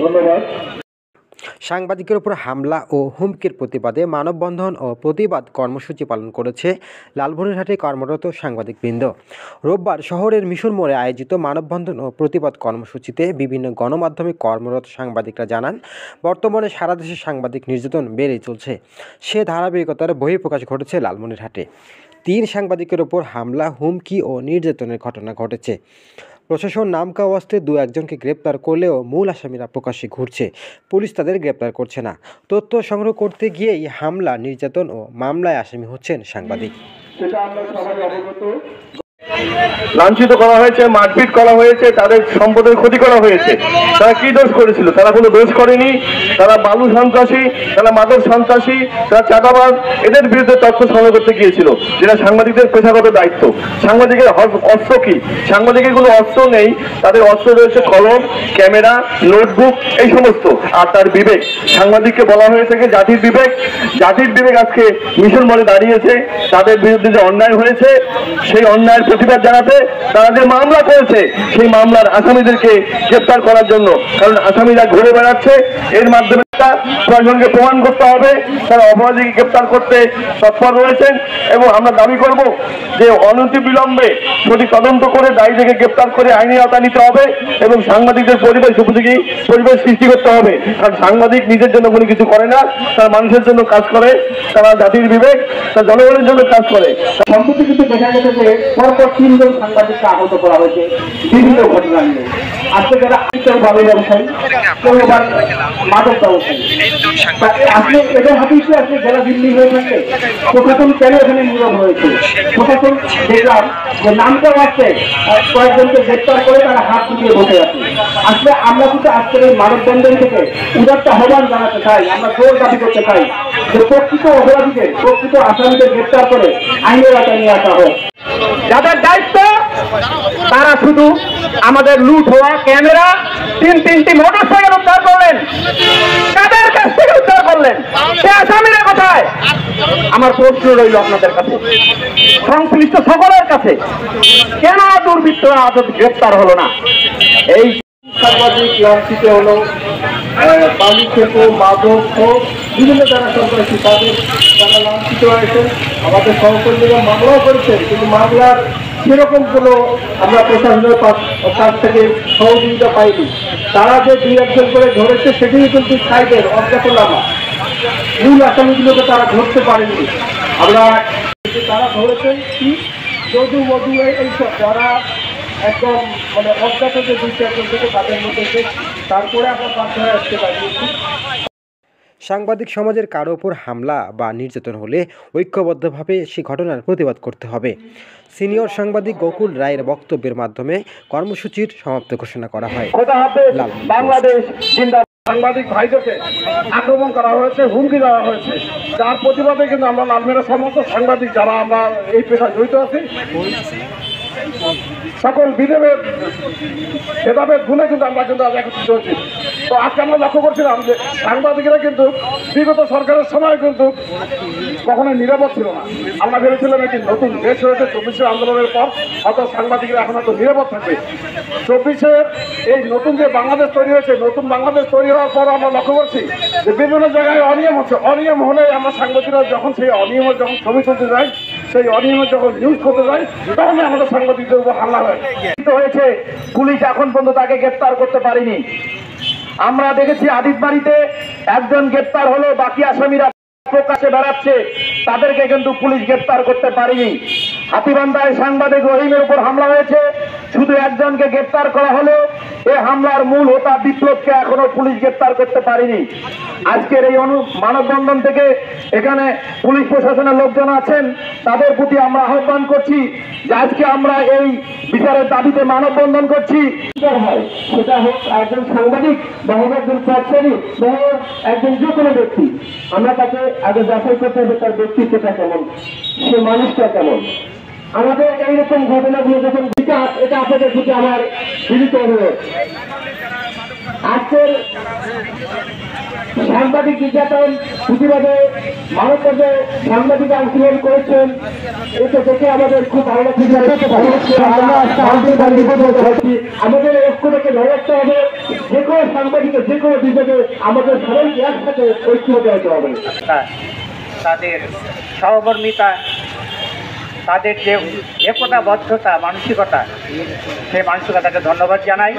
ধন্যবাদ। সাংবাদিকের উপর হামলা ও হুমকির প্রতিবাদে মানববন্ধন ও প্রতিবাদ কর্মসূচি পালন করেছে লালমনিরহাটে কর্মরত সাংবাদিকবৃন্দ। রোববার শহরের মিশন মোড়ে আয়োজিত মানববন্ধন ও প্রতিবাদ কর্মসূচিতে বিভিন্ন গণমাধ্যমে কর্মরত সাংবাদিকরা জানান, বর্তমানে সারা দেশে সাংবাদিক নির্যাতন বেড়েই চলছে। সে ধারাবাহিকতার বহিঃপ্রকাশ ঘটেছে লালমনিরহাটে। 3 সাংবাদিকের ওপর হামলা, হুমকি ও নির্যাতনের ঘটনা ঘটেছে। প্রশাসন নামকা ওয়াস্তে 2-1জনকে গ্রেপ্তার করলেও মূল আসামিরা প্রকাশ্যে ঘুরছে। পুলিশ তাদের গ্রেপ্তার করছে না। তথ্য সংগ্রহ করতে গিয়েই হামলা, নির্যাতন ও মামলায় আসামি হচ্ছেন সাংবাদিক। সেটা আমরা সবাই অবগত। লাঞ্ছিত করা হয়েছে, মারপিট করা হয়েছে, তাদের সম্পদের ক্ষতি করা হয়েছে। তারা কি দোষ করেছিল? তারা কোনো দোষ করেনি। তারা বালু সন্ত্রাসী, তারা মাদক সন্ত্রাসী, তারা চাঁদাবাজ, এদের বিরুদ্ধে তথ্য সংগ্রহ করতে গিয়েছিল, যেটা সাংবাদিকদের পেশাগত দায়িত্ব। সাংবাদিকের অস্ত্র কি? সাংবাদিকের কোনো অস্ত্র নেই। তাদের অস্ত্র রয়েছে কলম, ক্যামেরা, নোটবুক, এই সমস্ত, আর তার বিবেক। সাংবাদিককে বলা হয়েছে যে জাতির বিবেক। জাতির বিবেক আজকে মিশন মোড়ে দাঁড়িয়েছে। তাদের বিরুদ্ধে যে অন্যায় হয়েছে, সেই অন্যায়ের প্রতিবাদ জানাতে তারা যে মামলা করেছে, সেই মামলার আসামিদেরকে গ্রেপ্তার করার জন্য। কারণ আসামিরা ঘুরে বেড়াচ্ছে, এর মাধ্যমে প্রশাসনকে প্রমাণ করতে হবে তারা অপরাধীকে গ্রেপ্তার করতে তৎপর রয়েছেন। এবং আমরা দাবি করব যে অনতিবিলম্বে সঠিক তদন্ত করে দায়ীদেরকে গ্রেপ্তার করে আইনি আওতায় নিতে হবে এবং সাংবাদিকদের পরিবেশ উপযোগী পরিবেশ সৃষ্টি করতে হবে। কারণ সাংবাদিক নিজের জন্য কোনো কিছু করে না, তারা মানুষের জন্য কাজ করে, তারা জাতির বিবেক, তারা জনগণের জন্য কাজ করে। সম্প্রতি কিন্তু দেখা গেছে যে পরপর 3 জন সাংবাদিককে আহত করা হয়েছে বিভিন্ন ঘটনা নিয়ে। আজকে যারা কেউ বালু ব্যবসায়ী, কেউ আবার মাদক ব্যবসায়ী, আসলে এদের হাতে আসলে যারা দিল্লি হয়ে থাকে, প্রশাসন কেন এখানে নীরব হয়েছে? প্রশাসন দেখলাম যে নামটা আসছে কয়েকজনকে গ্রেপ্তার করে তারা হাত উঠিয়ে বসে আছে। আসলে আমরা কিন্তু আজকের এই মানববন্ধন থেকে উদারতা আহ্বান জানাতে চাই, আমরা জোর দাবি করতে চাই যে প্রকৃত অপরাধীদের, প্রকৃত আসামিদের গ্রেপ্তার করে আইনের আওতায় নিয়ে আসা হোক। যাদের দায়িত্ব তারা শুধু আমাদের লুট হওয়া ক্যামেরা, 3টি মোটরসাইকেল উদ্ধার করলেন। কাদের কাছ থেকে উদ্ধার করলেন? সে আসামিরা কোথায়? আমার প্রশ্ন রইল আপনাদের কাছে, সংশ্লিষ্ট সকলের কাছে, কেন দুর্বৃত্তরা আজ গ্রেপ্তার হলো না? এই সাংবাদিক লাঞ্ছিত হলো, বালি থেকে মাদক হোক, বিভিন্ন যারা সন্ত্রাসী তাদের যারা লাঞ্ছিত হয়েছে। আমাদের সহকর্মীরা মামলাও করেছেন, কিন্তু মামলার সেরকম কোনো আমরা প্রশাসনের কাছ থেকে সহযোগিতা পাইনি। তারা যে 2-1জন করে ধরেছে সেটিই কিন্তু সাইডের অজ্ঞাতনামা, মূল আসামিগুলোকে তারা ধরতে পারেনি। আমরা তারা ধরেছেন কি যদু মধু এইসব যারা একদম মানে অজ্ঞাত যে 2-4জন থেকে তাদের মধ্যে, তারপরে আমরা বাধ্য হয়ে আসতে পারিয়েছি। সাংবাদিক সমাজের কারো ওপর হামলা বা নির্যাতন হলে ঐক্যবদ্ধভাবে সেই ঘটনার প্রতিবাদ করতে হবে। সিনিয়র সাংবাদিক গোকুল রায়ের বক্তব্যের মাধ্যমে কর্মসূচির সমাপ্ত ঘোষণা করা হয়। বাংলাদেশ সাংবাদিক ভাইদেরকে আক্রমণ করা হয়েছে, হুমকি দেওয়া হয়েছে, যার প্রতিবাদে কিন্তু আমরা লালমেরা সমস্ত সাংবাদিক যারা আমরা এই পেশায় জড়িত আছি সকল বিধেবের ভেদাভেদ ভুলে কিন্তু আমরা কিন্তু আজ একত্রিত হচ্ছি। তো আজকে আমরা লক্ষ্য করছিলাম যে সাংবাদিকেরা কিন্তু বিগত সরকারের সময় কিন্তু কখনোই নিরাপদ ছিল না। আমরা ভেবেছিলাম একটি নতুন দেশ হয়েছে 24 আন্দোলনের পর, হয়তো সাংবাদিকরা এখন হয়তো নিরাপদ থাকবে। 24 এই নতুন যে বাংলাদেশ তৈরি হয়েছে, নতুন বাংলাদেশ তৈরি হওয়ার পর আমরা লক্ষ্য করছি যে বিভিন্ন জায়গায় অনিয়ম হচ্ছে। অনিয়ম হলে আমরা সাংবাদিকরা যখন সেই অনিয়মের যখন ছবি তুলতে যাই, সেই অনিয়মের যখন নিউজ করতে যাই, তখনই আমাদের সাংবাদিকদের উপর হামলা হয়েছে। পুলিশ এখন পর্যন্ত তাকে গ্রেপ্তার করতে পারেনি। আমরা দেখেছি আদিতবাড়িতে একজন গ্রেপ্তার হলো, বাকি আসামিরা প্রকাশে বেড়াচ্ছে, তাদেরকে কিন্তু পুলিশ গ্রেপ্তার করতে পারেনি। হাতীবান্ধায় সাংবাদিক রহিমের উপর হামলা হয়েছে, শুধু একজনকে গ্রেপ্তার করা হলো। এই হামলার মূল হোতা বিপ্লবকে এখনো পুলিশ গ্রেপ্তার করতে পারেনি। আজকের এই মানববন্ধন থেকে এখানে পুলিশ প্রশাসনের লোকজন আছেন, তাদের প্রতি আমরা আহ্বান করছি যে আজকে আমরা এই বিচারের দাবিতে মানববন্ধন করছি। সেটা হোক একজন সাংবাদিক বা হোক একজন প্রাচ্যনী বা একজন যে কোনো ব্যক্তি, আমরা তাকে আগে যাচাই করতে হবে তার ব্যক্তিত্বটা কেমন, সে মানুষটা কেমন। আমাদের এইরকম ঘটনাগুলো যখন এটা আপনাদের প্রতি আমার বিনীত অনুরোধ। আজকের সাংবাদিক নির্যাতন প্রতিবাদে মানববন্ধনে সাংবাদিক অংশগ্রহণ করেছেন, এটা দেখে আমাদের খুব ভালো লাগছে। আমাদের ঐক্যটাকে ধরে রাখতে হবে, যে কোনো সাংবাদিকের যে কোনো বিভাগে আমাদের সবাইকে একসাথে ঐক্যবদ্ধ হতে হবে। তাদের সহকর্মিতা, তাদের যে একতাবদ্ধতা, মানসিকতা, সেই মানসিকতাকে ধন্যবাদ জানাই।